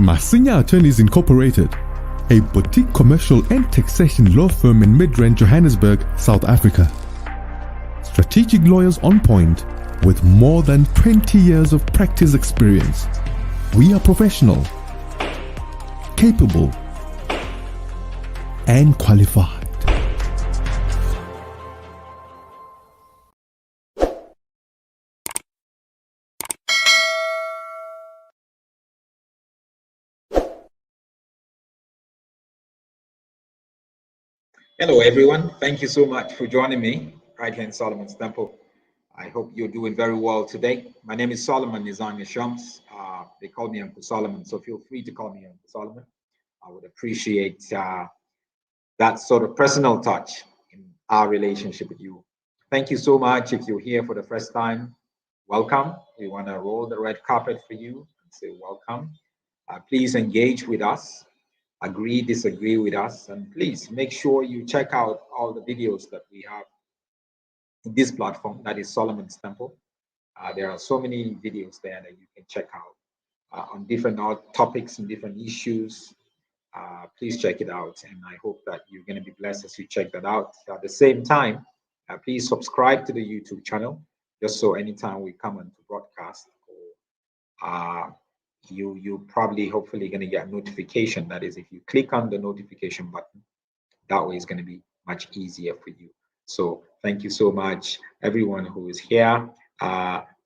Masinya Attorneys Incorporated, a boutique commercial and taxation law firm in mid-range Johannesburg, South Africa. Strategic lawyers on point with more than 20 years of practice experience. We are professional, capable, and qualified. Hello, everyone. Thank you so much for joining me right here in Solomon's Temple. I hope you're doing very well today. My name is Solomon Nizanya Shams. They call me Uncle Solomon, so feel free to call me Uncle Solomon. I would appreciate that sort of personal touch in our relationship with you. Thank you so much. If you're here for the first time, welcome. We want to roll the red carpet for you and say welcome. Please engage with us. Agree, disagree with us, and please make sure you check out all the videos that we have in this platform, that is Solomon's Temple. There are so many videos there that you can check out on different topics and different issues. Please check it out, and I hope that you're going to be blessed as you check that out. At the same time, please subscribe to the YouTube channel, just so anytime we come on to broadcast, you probably hopefully going to get a notification. That is, if you click on the notification button, that way it's going to be much easier for you. So thank you so much, everyone who is here.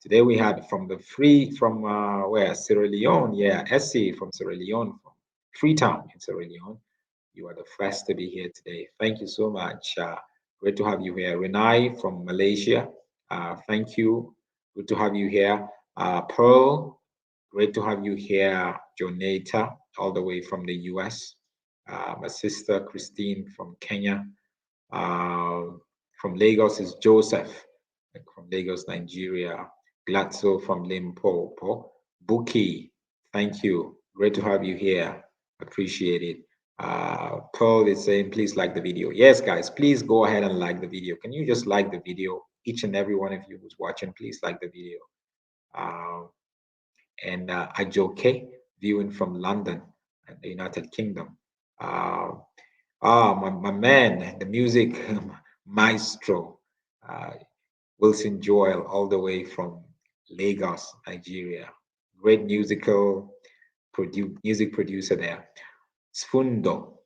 Today we had from where? Sierra Leone. Yeah, Essie from Sierra Leone, from Freetown in Sierra Leone. You are the first to be here today. Thank you so much. Great to have you here. Renai from Malaysia. Thank you. Good to have you here. Pearl. Great to have you here, Jonata, all the way from the US. My sister, Christine from Kenya. From Lagos is Joseph, from Lagos, Nigeria. Glatzo from Limpopo. Buki, thank you. Great to have you here. Appreciate it. Pearl is saying, please like the video. Yes, guys, please go ahead and like the video. Can you just like the video? Each and every one of you who's watching, please like the video. And Ajoke, viewing from London and the United Kingdom. My man, the music maestro, Wilson Joel, all the way from Lagos, Nigeria. Great music producer there. Sfundo,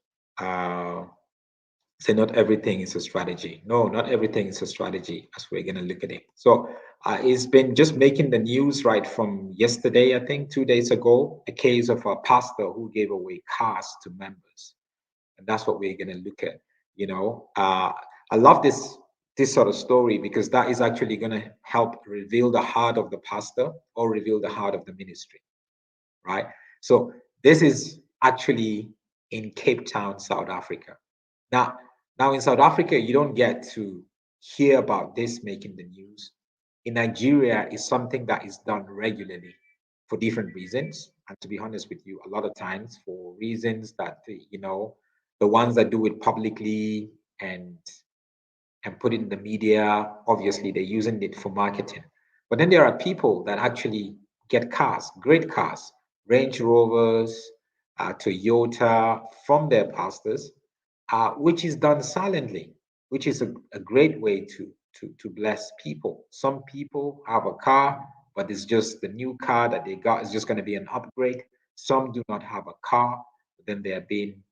say not everything is a strategy. No, not everything is a strategy, as we're going to look at it. So it's been just making the news right from yesterday, I think 2 days ago, a case of a pastor who gave away cars to members. And that's what we're going to look at. You know, I love this sort of story because that is actually going to help reveal the heart of the pastor or reveal the heart of the ministry, right? So this is actually in Capetown, South Africa. Now in South Africa, you don't get to hear about this making the news. In Nigeria, it's something that is done regularly for different reasons. And to be honest with you, a lot of times for reasons that, you know, the ones that do it publicly and put it in the media, obviously they're using it for marketing. But then there are people that actually get cars, great cars, Range Rovers, Toyota, from their pastors, which is done silently, which is a great way to bless people. Some people have a car, but it's just the new car that they got is just going to be an upgrade. Some do not have a car, but then they are being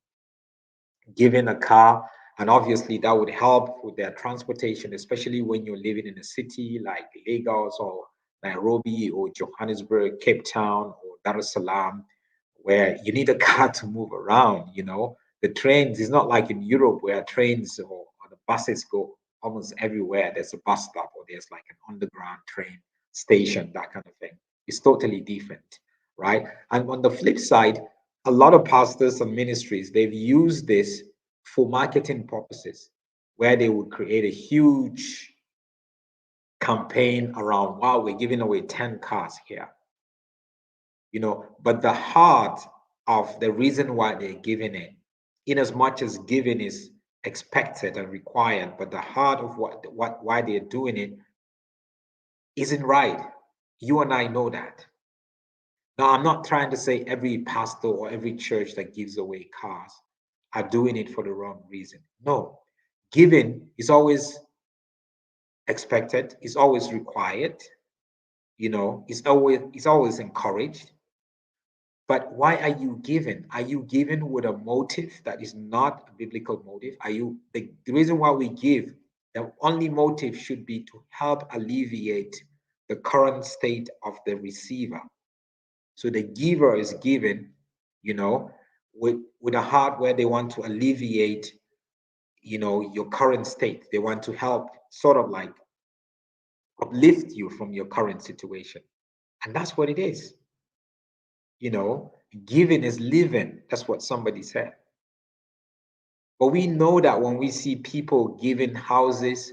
given a car, and obviously that would help with their transportation, especially when you're living in a city like Lagos or Nairobi or Johannesburg, Cape Town or Dar es Salaam, where you need a car to move around. You know, the trains is not like in Europe where trains or the buses go almost everywhere. There's a bus stop or there's like an underground train station, that kind of thing. It's totally different, right? And on the flip side, a lot of pastors and ministries, they've used this for marketing purposes, where they would create a huge campaign around, wow, we're giving away 10 cars here. You know, but the heart of the reason why they're giving it, in as much as giving is expected and required, but the heart of why they're doing it isn't right. You and I know that. Now, I'm not trying to say every pastor or every church that gives away cars are doing it for the wrong reason. No, giving is always expected, is always required, it's always encouraged. But why are you giving? Are you giving with a motive that is not a biblical motive? Are you the reason why we give, the only motive should be to help alleviate the current state of the receiver. So the giver is given, with a heart where they want to alleviate, your current state. They want to help sort of like uplift you from your current situation. And that's what it is. Giving is living. That's what somebody said. But we know that when we see people giving houses,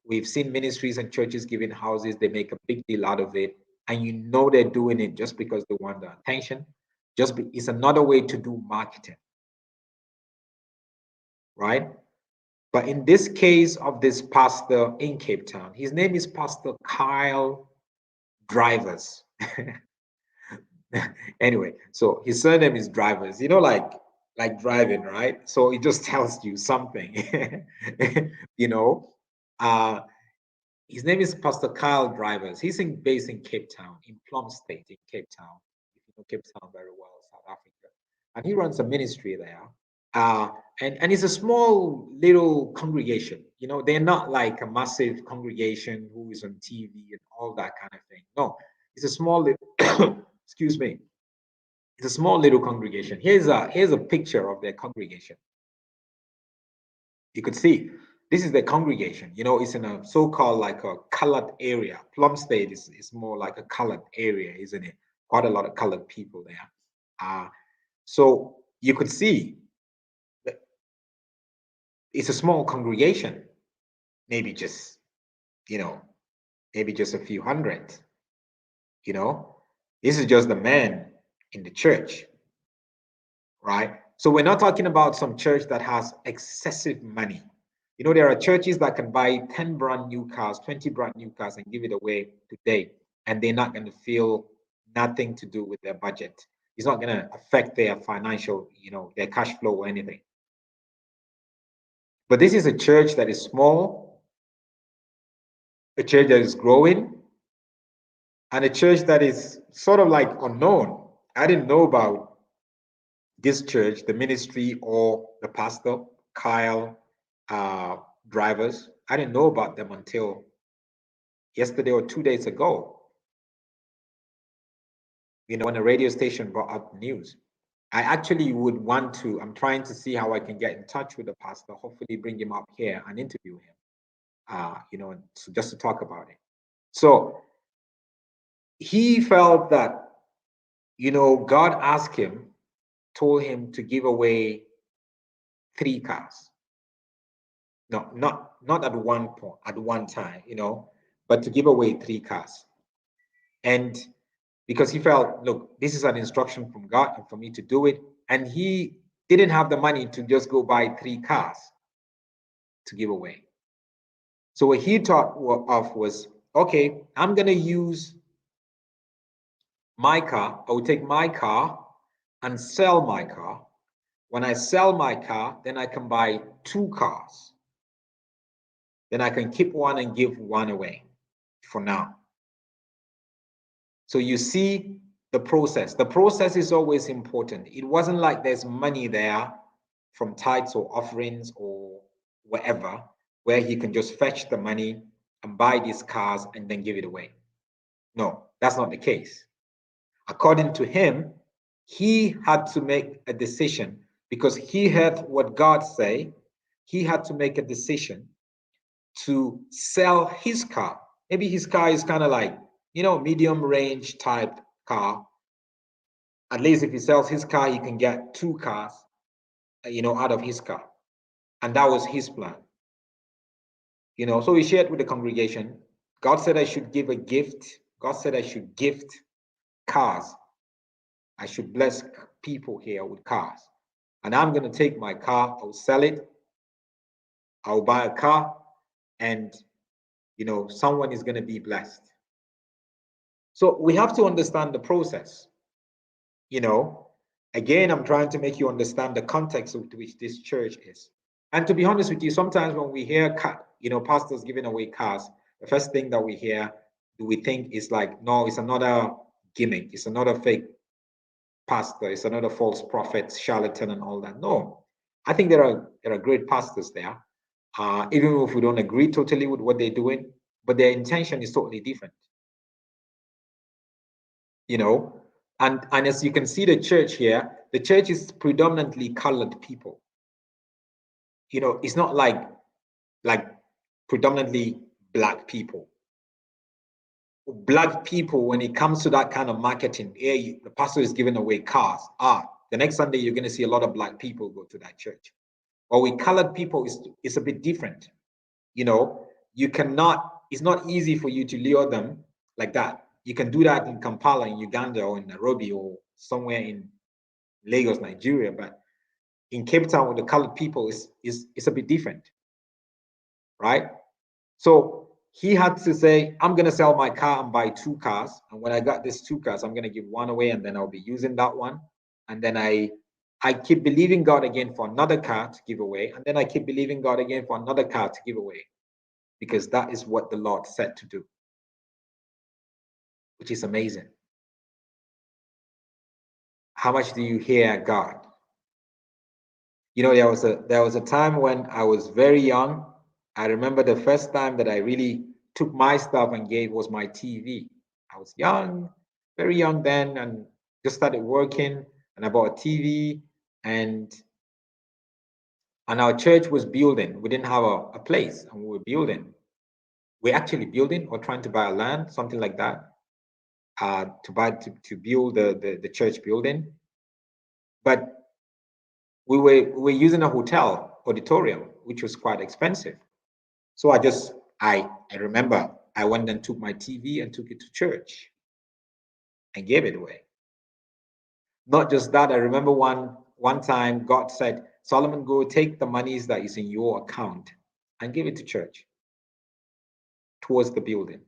we've seen ministries and churches giving houses, they make a big deal out of it. And they're doing it just because they want the attention. It's another way to do marketing. Right? But in this case of this pastor in Cape Town, his name is Pastor Kyle Drivers. Anyway, so his surname is Drivers, like driving, right? So it just tells you something. His name is Pastor Kyle Drivers. He's based in Cape Town, in Plum State, in Cape Town. If you know Cape Town very well, South Africa. And he runs a ministry there. And it's a small little congregation. They're not like a massive congregation who is on TV and all that kind of thing. No, it's a small little, excuse me. It's a small little congregation. Here's a picture of their congregation. You could see this is the congregation. It's in a so-called like a colored area. Plum State is more like a colored area, isn't it? Quite a lot of colored people there. So you could see that it's a small congregation, maybe just a few hundred. This is just the man in the church, right? So we're not talking about some church that has excessive money. There are churches that can buy 10 brand new cars, 20 brand new cars and give it away today, and they're not going to feel nothing to do with their budget. It's not going to affect their financial, their cash flow or anything. But this is a church that is small, a church that is growing, and a church that is sort of like unknown. I didn't know about this church, the ministry, or the pastor, Kyle Drivers. I didn't know about them until yesterday or 2 days ago. When a radio station brought up news. I actually would want to, I'm trying to see how I can get in touch with the pastor, hopefully bring him up here and interview him, so just to talk about it. So he felt that, God asked him, told him to give away 3 cars. No, not at one point, at one time, but to give away 3 cars. And because he felt, look, this is an instruction from God and for me to do it. And he didn't have the money to just go buy 3 cars to give away. So what he thought of was, okay, I'm going to use my car. I will take my car and sell my car. When I sell my car, then I can buy 2 cars. Then I can keep one and give one away for now. So you see the process. The process is always important. It wasn't like there's money there from tithes or offerings or whatever, where he can just fetch the money and buy these cars and then give it away. No, that's not the case. According to him, he had to make a decision because he heard what God say. He had to make a decision to sell his car. Maybe his car is kind of like, medium range type car. At least if he sells his car, he can get 2 cars, out of his car. And that was his plan. So he shared with the congregation. God said I should give a gift. God said I should gift cars. I should bless people here with cars. And I'm going to take my car, I'll sell it, I'll buy a car, and, someone is going to be blessed. So we have to understand the process. You know, again, I'm trying to make you understand the context of which this church is. And to be honest with you, sometimes when we hear, pastors giving away cars, the first thing that we hear, do we think is like, no, it's another gimmick, it's another fake pastor, it's another false prophet, charlatan, and all that. No, I think there are great pastors there, even if we don't agree totally with what they're doing, but their intention is totally different. You know, and as you can see, the church here, the church is predominantly colored people. You know, it's not like predominantly black people. Black people, when it comes to that kind of marketing, the pastor is giving away cars. The next Sunday you're going to see a lot of black people go to that church. Or with colored people, it's a bit different. You know, it's not easy for you to lure them like that. You can do that in Kampala, in Uganda, or in Nairobi, or somewhere in Lagos, Nigeria. But in Cape Town, with the colored people, it's a bit different, right? So he had to say, I'm going to sell my car and buy 2 cars. And when I got these 2 cars, I'm going to give one away, and then I'll be using that one. And then I keep believing God again for another car to give away. And then I keep believing God again for another car to give away, because that is what the Lord said to do, which is amazing. How much do you hear God? You know, there was a time when I was very young. I remember the first time that I really took my stuff and gave was my TV. I was young, very young then, and just started working, and I bought a TV, and our church was building. We didn't have a place, and we were building. We're actually building or trying to buy a land, something like that, to build the church building. But we were using a hotel auditorium, which was quite expensive. So I remember I went and took my TV and took it to church and gave it away. Not just that, I remember one time God said, Solomon, go take the monies that is in your account and give it to church towards the building.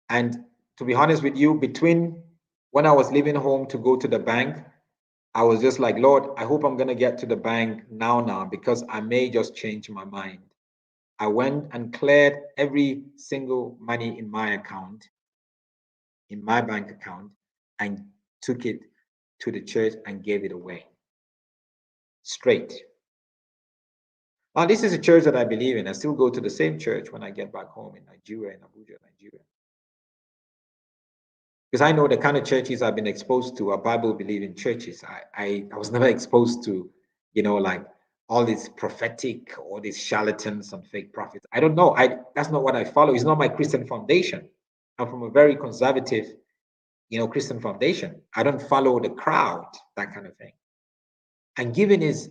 And to be honest with you, between when I was leaving home to go to the bank, I was just like, Lord, I hope I'm going to get to the bank now, because I may just change my mind. I went and cleared every single money in my account, in my bank account, and took it to the church and gave it away. Straight. Now, this is a church that I believe in. I still go to the same church when I get back home in Nigeria, in Abuja, Nigeria. Because I know the kind of churches I've been exposed to are Bible-believing churches. I was never exposed to, like all these prophetic, all these charlatans and fake prophets. I don't know. That's not what I follow. It's not my Christian foundation. I'm from a very conservative, Christian foundation. I don't follow the crowd, that kind of thing. And giving is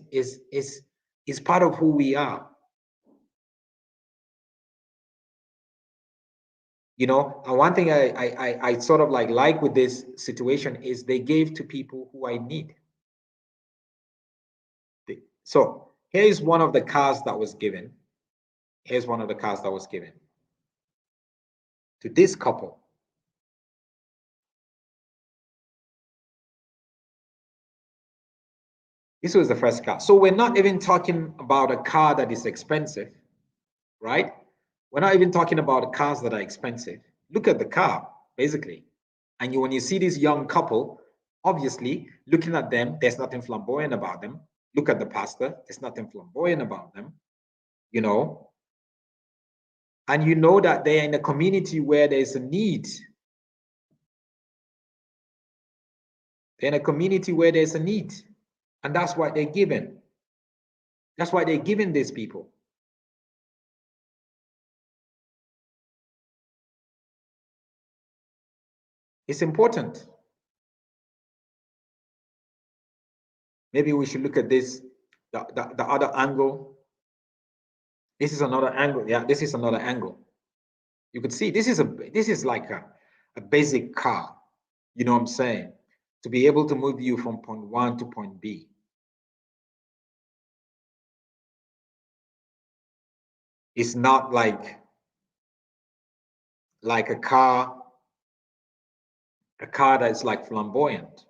part of who we are. And one thing I sort of like with this situation is they gave to people who I need. So here's one of the cars that was given. Here's one of the cars that was given to this couple. This was the first car. So we're not even talking about a car that is expensive, right? We're not even talking about cars that are expensive. Look at the car, basically. And when you see this young couple, obviously, looking at them, there's nothing flamboyant about them. Look at the pastor, there's nothing flamboyant about them, And you know that they're in a community where there's a need. They're in a community where there's a need. And that's why they're given. That's why they're giving these people. It's important. Maybe we should look at this, the other angle. This is another angle. Yeah, this is another angle. You could see this is like a basic car. You know what I'm saying? To be able to move you from point 1 to point B. It's not like a car that's like flamboyant.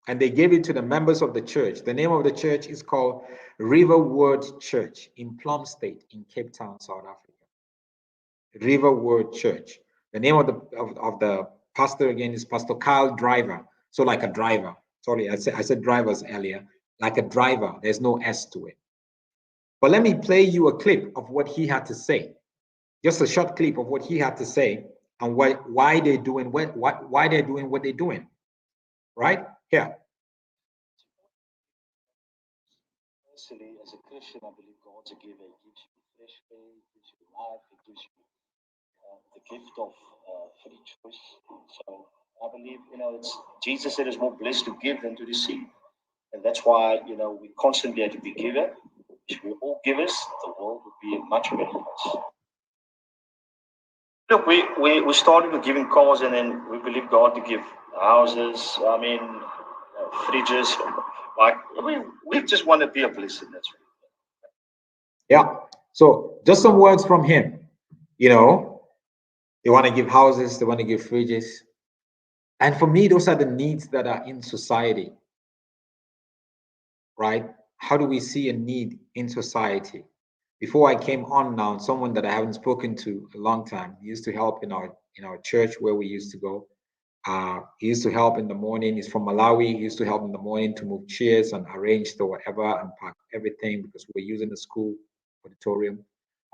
and they gave it to the members of the church. The name of the church is called Riverword Church in Plumstead in Cape Town, South Africa. Riverword Church. The name of the pastor again is Pastor Kyle Driver. So like a driver. Sorry, I said drivers earlier. Like a driver. There's no S to it. But let me play you a clip of what he had to say. Just a short clip of what he had to say and why they're doing why they're doing what they're doing. Right? Here. Personally, as a Christian, I believe God's a giver. He gives you fresh air, He gives you life, He gives you the gift of free choice. So I believe, it's Jesus said it's more blessed to give than to receive. And that's why, we constantly have to be giver. If we all givers, the world would be a much better place. Look, we started with giving cars, and then we believe God to give houses, fridges. Like, we just want to be a blessing. That's right. Yeah. So just some words from him. They want to give houses, they want to give fridges. And for me, those are the needs that are in society. Right? How do we see a need in society? Before I came on now, someone that I haven't spoken to a long time, he used to help in our church where we used to go. He used to help in the morning. He's from Malawi. He used to help in the morning to move chairs and arrange the whatever and pack everything because we're using the school auditorium.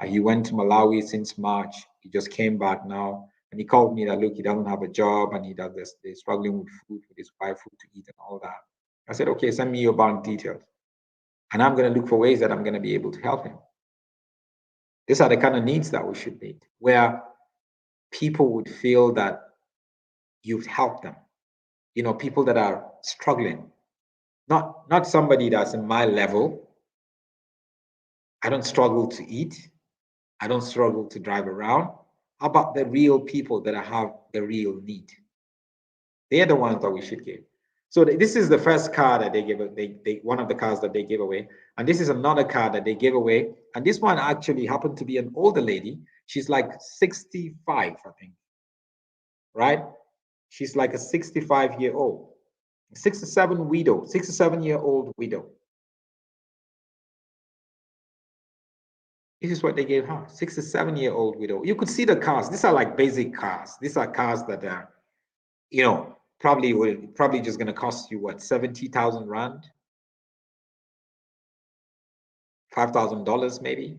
He went to Malawi since March. He just came back now. And he called me that, look, he doesn't have a job and he does this, they're struggling with food, with his wife, food to eat and all that. I said, okay, send me your bank details. And I'm going to look for ways that I'm going to be able to help him. These are the kind of needs that we should meet, where people would feel that you've helped them. People that are struggling, not somebody that's in my level. I don't struggle to eat. I don't struggle to drive around. How about the real people that have the real need? They are the ones that we should give. So this is the first car that they gave. One of the cars that they gave away, and this is another car that they gave away. And this one actually happened to be an older lady. She's like 65, I think. Right? She's like a 65-year-old, 67-year-old widow. This is what they gave her, 67-year-old widow. You could see the cars. These are like basic cars. These are cars that are, probably just going to cost you what, 70,000 rand, $5,000 maybe.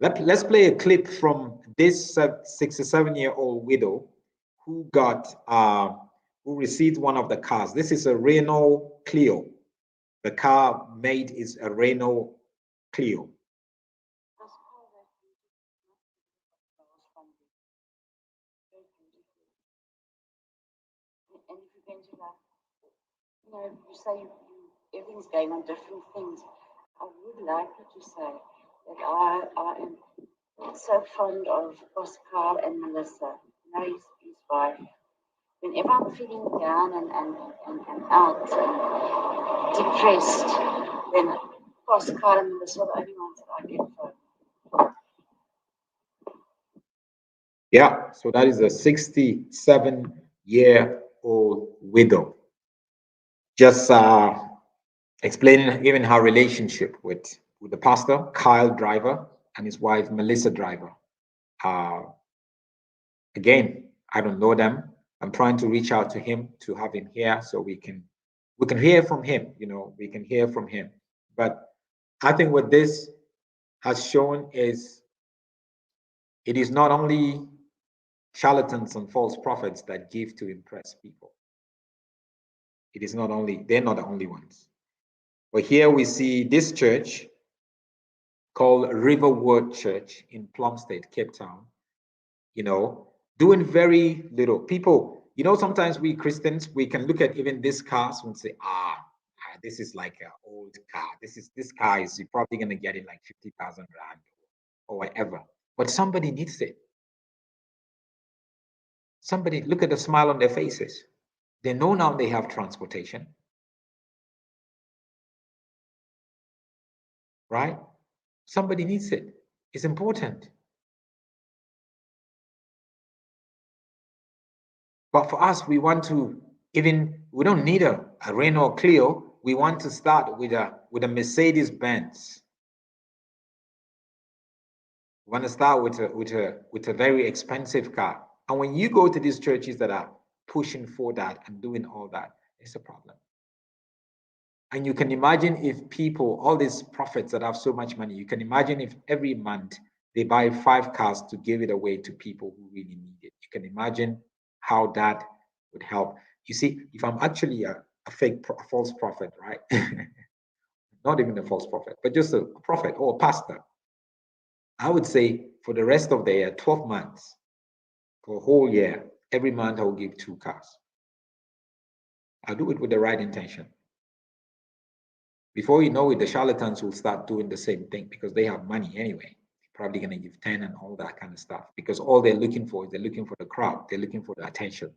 Let's play a clip from this 67-year-old widow who received one of the cars. This is a Renault Clio. The car made is a Renault Clio. And if you're going to you say everything's going on different things. I would like you to say that I am so fond of Oscar and Melissa, his wife. Whenever I'm feeling down and out and depressed, then Oscar and Melissa are the only ones that I can phone. Yeah, so that is a 67-year-old widow. Just explaining even her relationship with the pastor, Kyle Driver, and his wife, Melissa Driver. Again, I don't know them. I'm trying to reach out to him to have him here so we can hear from him, we can hear from him. But I think what this has shown is it is not only charlatans and false prophets that give to impress people. It is not only, they're not the only ones. But here we see this church called Riverword Church in Plumstead, Cape Town, doing very little. People, sometimes we Christians, we can look at even these cars and say, this is like an old car. This car is, you're probably going to get it like 50,000 rand or whatever. But somebody needs it. Somebody, look at the smile on their faces. They know now they have transportation. Right? Somebody needs it. It's important. But for us, we want to we don't need a Renault or Clio. We want to start with a Mercedes Benz. We want to start with a very expensive car. And when you go to these churches that are pushing for that and doing all that, it's a problem. And you can imagine if people, all these prophets that have so much money, you can imagine if every month they buy 5 cars to give it away to people who really need it. You can imagine how that would help. You see, if I'm actually a false prophet, right? Not even a false prophet, but just a prophet or a pastor, I would say for the rest of the year, 12 months, for a whole year, every month I will give 2 cars. I'll do it with the right intention. Before you know it, the charlatans will start doing the same thing because they have money anyway. They're probably going to give 10 and all that kind of stuff because all they're looking for is they're looking for the crowd. They're looking for the attention.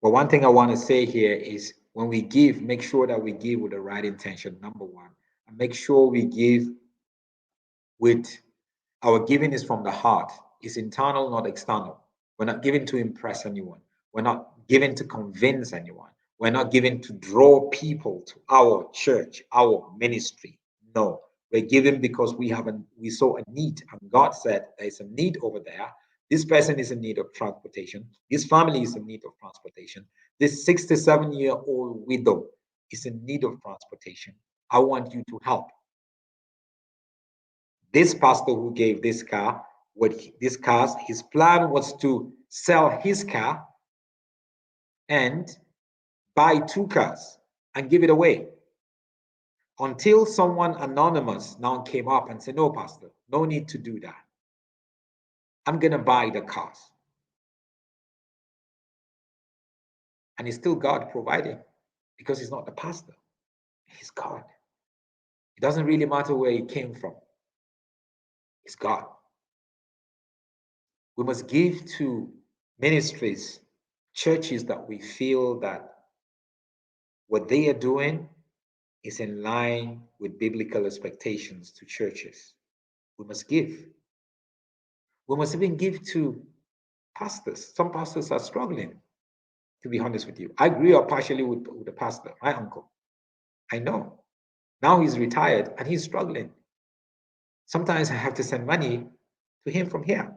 But one thing I want to say here is when we give, make sure that we give with the right intention, number one. And make sure we give with our giving is from the heart. It's internal, not external. We're not giving to impress anyone. We're not giving to convince anyone. We're not giving to draw people to our church, our ministry. No, we're giving because we saw a need, and God said there's a need over there. This person is in need of transportation. This family is in need of transportation. This 67-year-old widow is in need of transportation. I want you to help. This pastor who gave this car, his plan was to sell his car and buy 2 cars and give it away. Until someone anonymous now came up and said, no, pastor, no need to do that. I'm going to buy the cars. And it's still God providing because he's not the pastor. He's God. It doesn't really matter where he came from. It's God. We must give to ministries, churches that we feel that what they are doing is in line with biblical expectations to churches. We must give. We must even give to pastors. Some pastors are struggling, to be honest with you. I grew up partially with a pastor, my uncle. I know. Now he's retired and he's struggling. Sometimes I have to send money to him from here.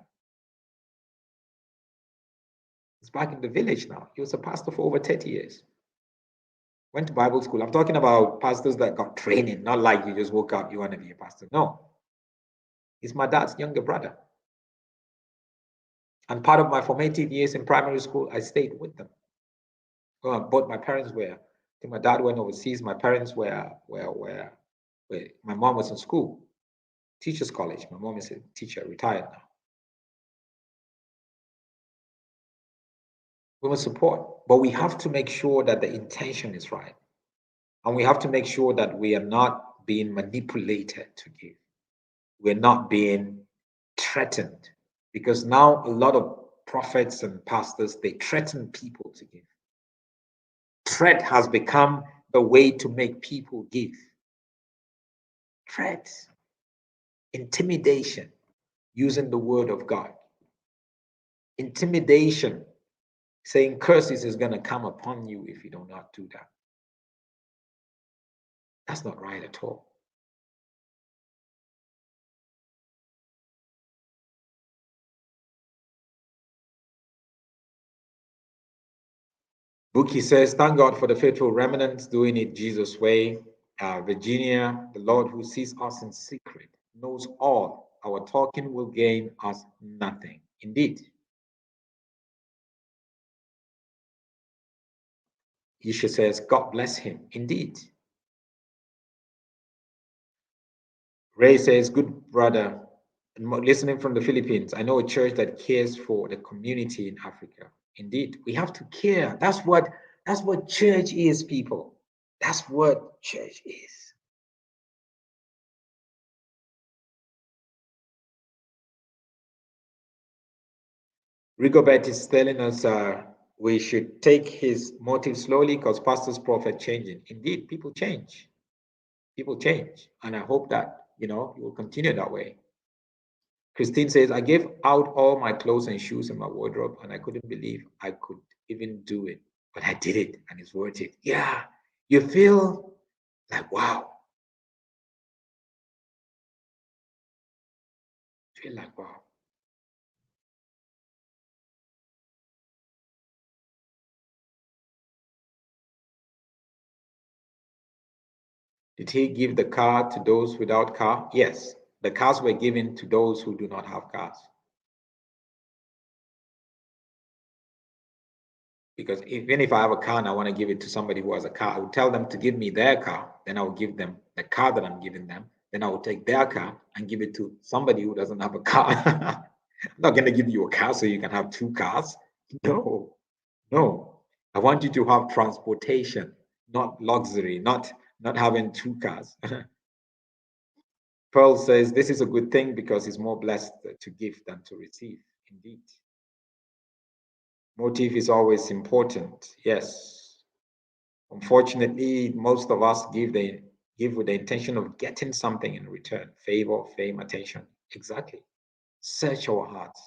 He's back in the village now. He was a pastor for over 30 years. Went to Bible school. I'm talking about pastors that got training, not like you just woke up, you want to be a pastor. No. He's my dad's younger brother. And part of my formative years in primary school, I stayed with them. Well, both my parents were, I think my dad went overseas. My parents were my mom was in school, teacher's college. My mom is a teacher, retired now. We must support, but we have to make sure that the intention is right. And we have to make sure that we are not being manipulated to give. We're not being threatened, because now a lot of prophets and pastors, they threaten people to give. Threat has become the way to make people give. Threat, intimidation, using the word of God. Intimidation, saying curses is going to come upon you if you do not do that. That's not right at all. Buki says, thank God for the faithful remnants doing it Jesus' way. Virginia, the Lord who sees us in secret, knows all. Our talking will gain us nothing. Indeed. Yesha says, God bless him. Indeed. Ray says, good brother, listening from the Philippines, I know a church that cares for the community in Africa. Indeed, we have to care. That's what church is, people. That's what church is. Rigobert is telling us we should take his motive slowly because pastor's prophet changing. Indeed, people change. People change. And I hope that, you will continue that way. Christine says, I gave out all my clothes and shoes in my wardrobe, and I couldn't believe I could even do it. But I did it, and it's worth it. Yeah, you feel like, wow. Feel like, wow. Did he give the car to those without car? Yes. The cars were given to those who do not have cars. Because even if I have a car and I want to give it to somebody who has a car, I would tell them to give me their car. Then I will give them the car that I'm giving them. Then I will take their car and give it to somebody who doesn't have a car. I'm not going to give you a car so you can have two cars. No, no. I want you to have transportation, not luxury, not having two cars. Pearl says, this is a good thing because it's more blessed to give than to receive. Indeed. Motive is always important. Yes. Unfortunately, most of us give with the intention of getting something in return, favor, fame, attention. Exactly. Search our hearts.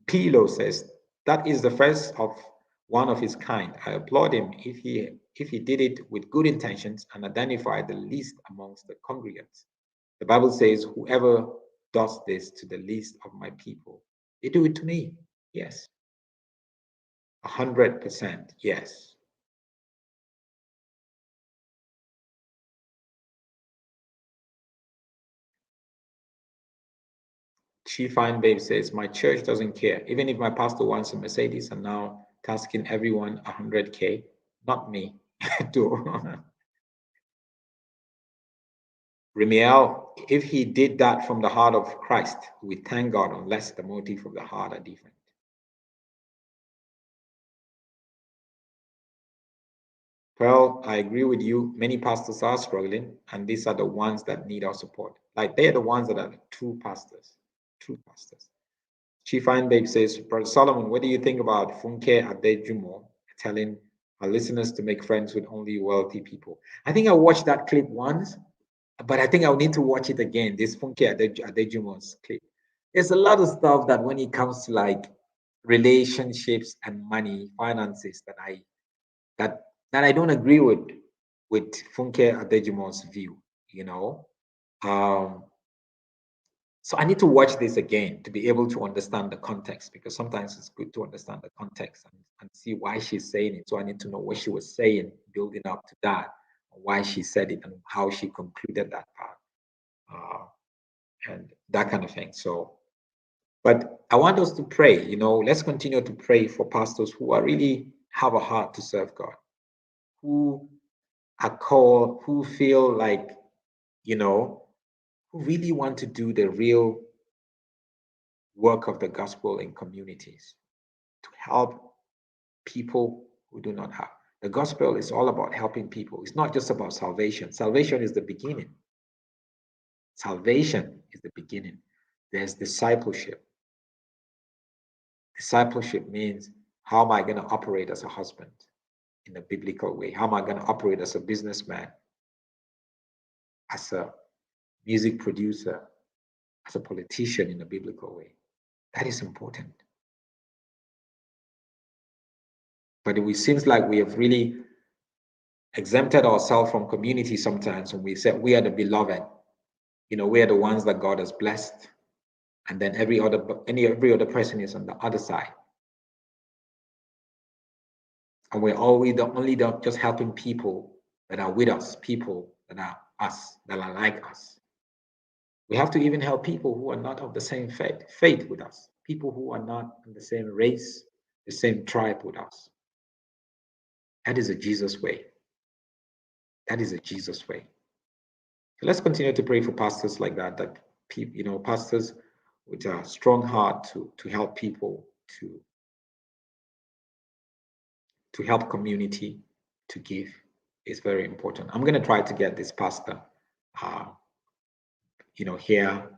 Pilo says, that is the first of one of his kind. I applaud him if he did it with good intentions and identified the least amongst the congregants. The Bible says, whoever does this to the least of my people, they do it to me. Yes. 100%. Yes. She Fine Babe says, my church doesn't care. Even if my pastor wants a Mercedes and now tasking everyone 100K, not me. Remiel, if he did that from the heart of Christ, we thank God unless the motive of the heart are different. Well, I agree with you. Many pastors are struggling, and these are the ones that need our support. Like they're the ones that are the true pastors. True pastors. Chief Fine Babe says, Brother Solomon, what do you think about Funke Adejumo telling our listeners to make friends with only wealthy people? I think I watched that clip once, but I think I'll need to watch it again. This Funke Adejumo's clip. There's a lot of stuff that when it comes to like relationships and money, finances, that I don't agree with Funke Adejumo's view, you know. So I need to watch this again to be able to understand the context, because sometimes it's good to understand the context and see why she's saying it. So I need to know what she was saying, building up to that, why she said it, and how she concluded that part, and that kind of thing. So, but I want us to pray, you know, let's continue to pray for pastors who are really have a heart to serve God, who are called, who feel like, you know, who really want to do the real work of the gospel in communities to help people who do not have. The gospel is all about helping people. It's not just about salvation. Salvation is the beginning. Salvation is the beginning. There's discipleship. Discipleship means, how am I going to operate as a husband in a biblical way? How am I going to operate as a businessman, as a music producer, as a politician in a biblical way? That is important. But it seems like we have really exempted ourselves from community sometimes when we say we are the beloved. You know, we are the ones that God has blessed. And then every other person is on the other side. And we're always just helping people that are with us, people that are us, that are like us. We have to even help people who are not of the same faith with us, people who are not in the same race, the same tribe with us. That is a Jesus way. That is a Jesus way. So let's continue to pray for pastors like that people, you know, pastors with a strong heart to help people, to help community, to give is very important. I'm going to try to get this pastor, you know, here,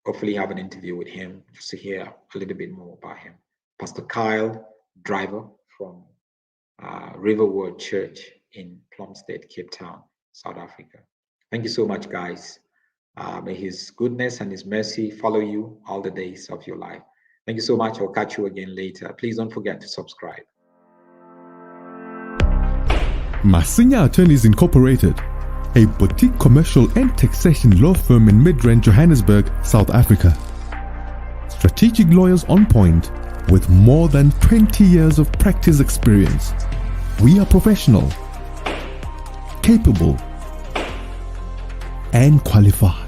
hopefully have an interview with him just to hear a little bit more about him. Pastor Kyle Driver from Riverwood Church in Plumstead, Cape Town, South Africa. Thank you so much, guys. May his goodness and his mercy follow you all the days of your life. Thank you so much. I'll catch you again later. Please don't forget to subscribe. Masinya Attorneys Incorporated, a boutique commercial and taxation law firm in Midrand, Johannesburg, South Africa. Strategic lawyers on point with more than 20 years of practice experience. We are professional, capable, and qualified.